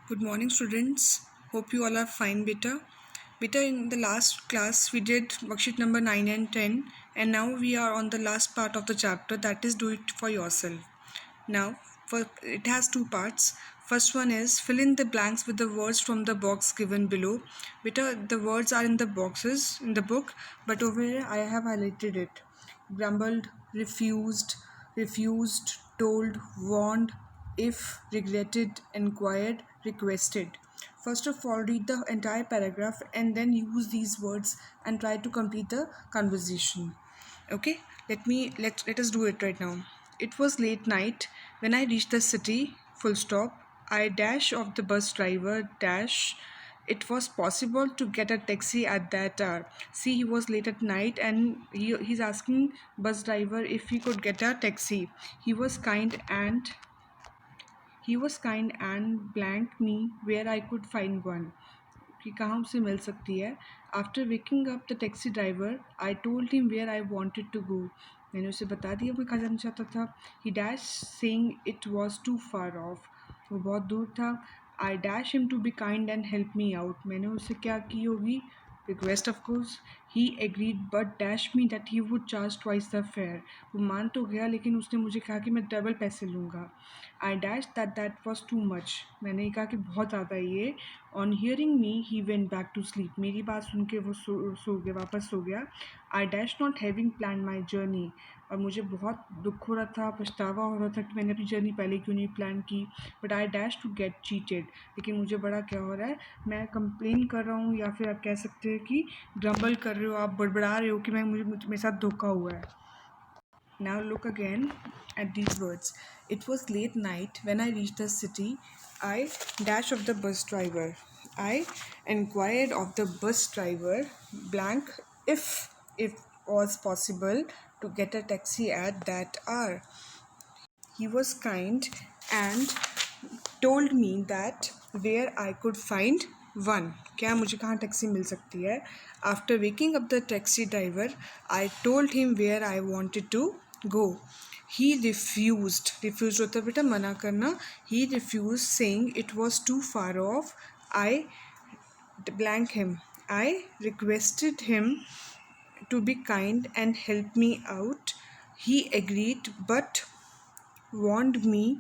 Good morning, students. Hope you all are fine, beta. Beta, in the last class we did worksheet number 9 and 10, and now we are on the last part of the chapter, that is do it for yourself. Now, it has two parts. First one is fill in the blanks with the words from the box given below. Beta, the words are in the boxes in the book, but over here I have highlighted it. Grumbled, refused, told, warned, if, regretted, inquired, requested. First of all, read the entire paragraph and then use these words and try to complete the conversation. Okay, let us do it right now. It was late night when I reached the city. Full stop. I dash of the bus driver dash. It was possible to get a taxi at that hour. See, he was late at night and he's asking bus driver if he could get a taxi. He was kind and blanked me where I could find one. कि कहाँ उसे मिल सकती है. After waking up the taxi driver, I told him where I wanted to go. मैंने उसे बता दिया मैं कहाँ जाना चाहता था. He dashed saying it was too far off. वो बहुत दूर था. I dashed him to be kind and help me out. मैंने उसे क्या की होगी? Request of course. He agreed but dashed me that he would charge twice the fare. वो मान तो गया लेकिन उसने मुझे कहा कि मैं डबल पैसे लूँगा. I dashed that was too much. मैंने कहा कि बहुत ज़्यादा ये. On hearing me, he went back to sleep. मेरी बात सुन के वो सो गया, वापस सो गया. I dashed not having planned my journey. और मुझे बहुत दुख हो रहा था, पछतावा हो रहा था कि मैंने अपनी जर्नी पहले क्यों नहीं प्लान की. But I dash to get cheated. लेकिन मुझे बड़ा क्या हो रहा है, मैं कंप्लेन कर रहा हूँ या फिर आप कह सकते हैं कि ग्रम्बल कर रहे हो, आप बड़बड़ा रहे हो कि मेरे साथ धोखा हुआ है. Now look again at these words. It was late night when I reached the city. I dash of the bus driver. I inquired of the bus driver blank if it was possible to get a taxi at that hour. He was kind and told me that where I could find one. क्या मुझे कहाँ taxi मिल सकती है? After waking up the taxi driver, I told him where I wanted to go. He refused. Refused होता है बेटा मना करना. He refused saying it was too far off. I blank him. I requested him to be kind and help me out. He agreed but warned me,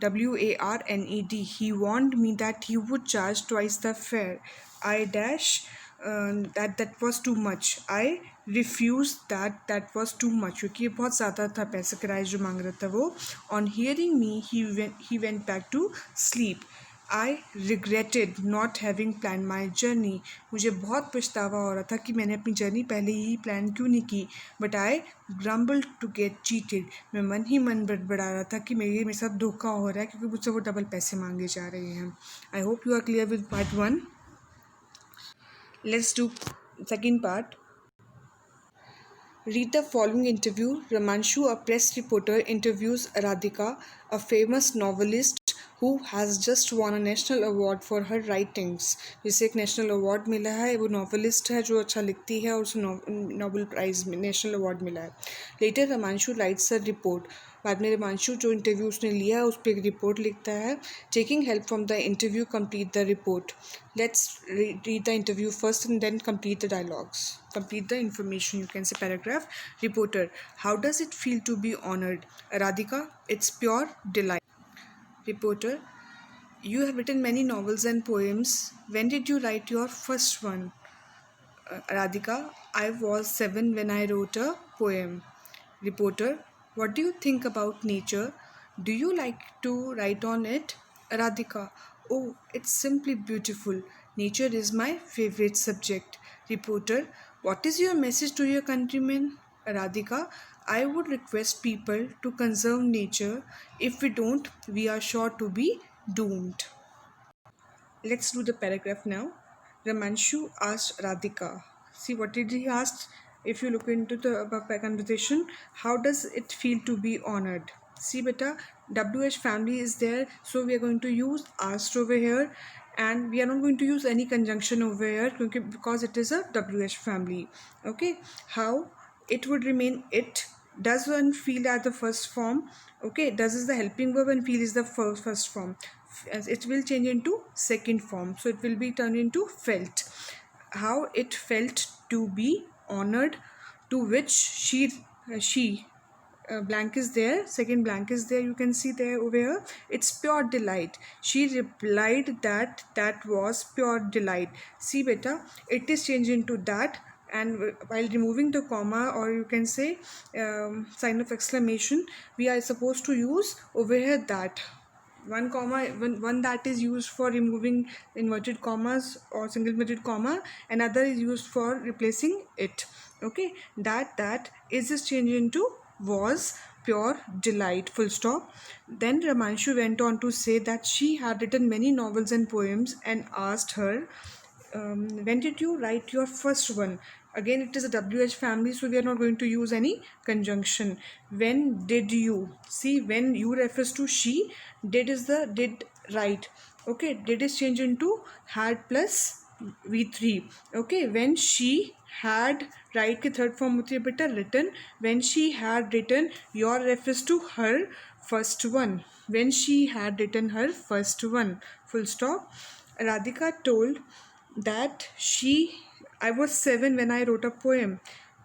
warned, he warned me that he would charge twice the fare. I dash that was too much. I refused that was too much क्योंकि ये बहुत ज़्यादा था पैसे किराए जो मांग रहा था वो. On hearing me, he went back to sleep. I regretted not having planned my journey. मुझे बहुत पछतावा हो रहा था कि मैंने अपनी जर्नी पहले ही प्लान क्यों नहीं की. But I grumbled to get cheated. मैं मन ही मन बड़बड़ा रहा था कि मेरे साथ धोखा हो रहा है क्योंकि मुझसे वो डबल पैसे मांगे जा रहे हैं. I hope you are clear with part 1. Let's do second part. Read the following interview. Ramanshu, a press reporter, interviews Radhika, a famous novelist who has just won a national award for her writings. जिसे एक national award मिला है. वो novelist है जो अच्छा लिखती है और उसे नोबेल प्राइज़ नेशनल अवार्ड मिला है. Later Ramanshu writes a report. बाद में रमांशु जो इंटरव्यू उसने लिया उस पर एक रिपोर्ट लिखता है. Taking help from the interview complete the report. Let's read the interview first and then complete the dialogues. Complete the information, you can say paragraph. Reporter, how does it feel to be honored? Radhika, it's pure delight. Reporter, you have written many novels and poems. When did you write your first one? Radhika, I was 7 when I wrote a poem. Reporter, what do you think about nature? Do you like to write on it? Radhika, oh, it's simply beautiful. Nature is my favorite subject. Reporter, what is your message to your countrymen? Radhika, I would request people to conserve nature. If we don't, we are sure to be doomed. Let's do the paragraph now. Ramanshu asked Radhika. See, what did he ask? If you look into the above conversation, how does it feel to be honored? See, beta, WH family is there, so we are going to use asked over here, and we are not going to use any conjunction over here because it is a WH family. Okay, how it would remain it. Does one feel at the first form? Okay, does is the helping verb and feel is the first form. it will change into second form, so it will be turned into felt. How it felt to be honored, to which she blank is there, second blank is there, you can see there over here, it's pure delight. She replied that that was pure delight. See beta, it is changed into that, and while removing the comma, or you can say sign of exclamation, we are supposed to use over here that one comma, one that is used for removing inverted commas or single inverted comma, another is used for replacing it. Okay, that is just changed into was pure delight, full stop. Then Ramanshu went on to say that she had written many novels and poems and asked her, when did you write your first one? Again, it is a WH family, so we are not going to use any conjunction. When did you? See, when you refers to she, did is the did write. Okay, did is changed into had plus V3. Okay, when she had, write के third form होती है बेटा written. When she had written, your refers to her first one. When she had written her first one, full stop. Radhika told that I was 7 when I wrote a poem.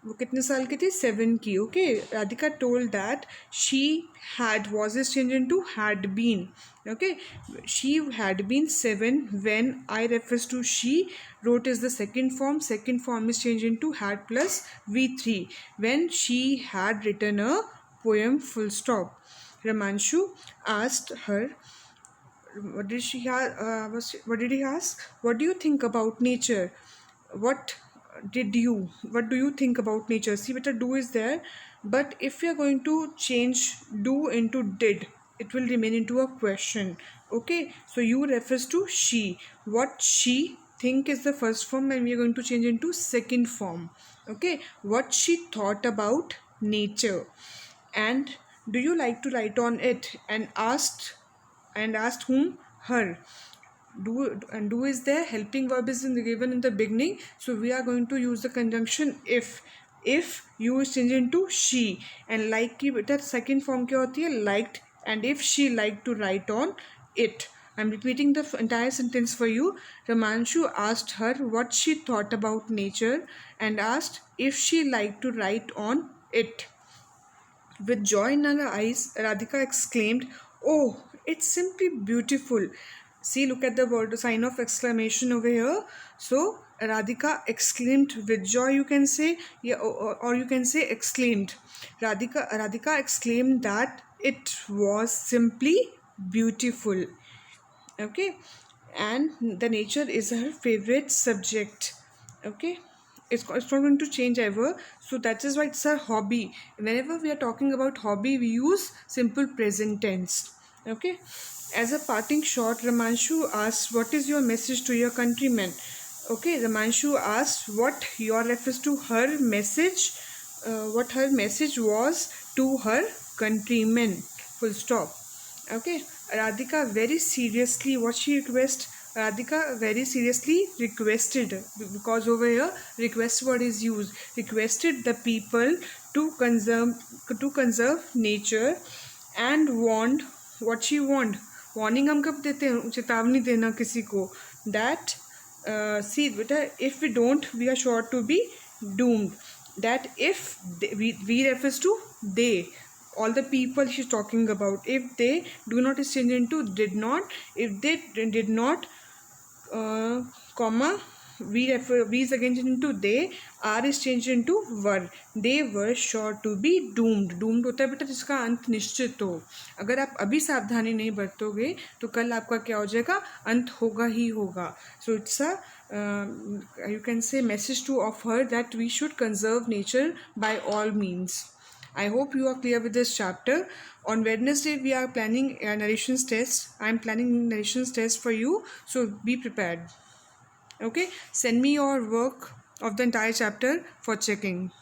वो कितने साल की थी? 7 की. Okay, Radhika told that she had, was is changed into had been. Okay, she had been 7 when I refers to she, wrote is the second form is changed into had plus V3 when she had written a poem, full stop. Ramanshu asked her, what did she what did he ask? What do you think about nature? What what do you think about nature? See, better do is there, but if we are going to change do into did, it will remain into a question. Okay, so you refers to she. What she think is the first form, and we are going to change into second form. Okay, what she thought about nature. And do you like to write on it? And asked whom? Her. Do is there, helping verb is given in the beginning, so we are going to use the conjunction if you is changed into she, and like की बेटा second form क्या होती है? Liked. And if she liked to write on it. I'm repeating the entire sentence for you. Ramanshu asked her what she thought about nature and asked if she liked to write on it. With joy in her eyes, Radhika exclaimed, "Oh, it's simply beautiful." See, look at the word sign of exclamation over here. So, Radhika exclaimed with joy, you can say, yeah, or you can say exclaimed. Radhika exclaimed that it was simply beautiful. Okay, and the nature is her favorite subject. Okay, it's not going to change ever, so that is why it's her hobby. Whenever we are talking about hobby, we use simple present tense. Okay, as a parting shot, Ramanshu asks, what is your message to your countrymen? Okay, Ramanshu asks what your refers to her message, what her message was to her countrymen, full stop. Okay, Radhika very seriously, what she request? Radhika very seriously requested, because over here request word is used, requested the people to conserve nature and warned. What she warned? Warning हम कब देते हैं? चेतावनी देना किसी को. That see beta, if we don't, we are sure to be doomed. That if we refers to they, all the people she's talking about. If they do not is changed into did not. If they did not, comma, we is again changed into they, are is changed into were. They were sure to be doomed. Doomed होता है बेटा जिसका अंत निश्चित हो. अगर आप अभी सावधानी नहीं बरतोगे तो कल आपका क्या हो जाएगा? अंत होगा ही होगा. So it's a you can say message to of her that we should conserve nature by all means. I hope you are clear with this chapter. On Wednesday, we are planning a narrations test. I am planning narrations test for you, so be prepared. Okay, send me your work of the entire chapter for checking.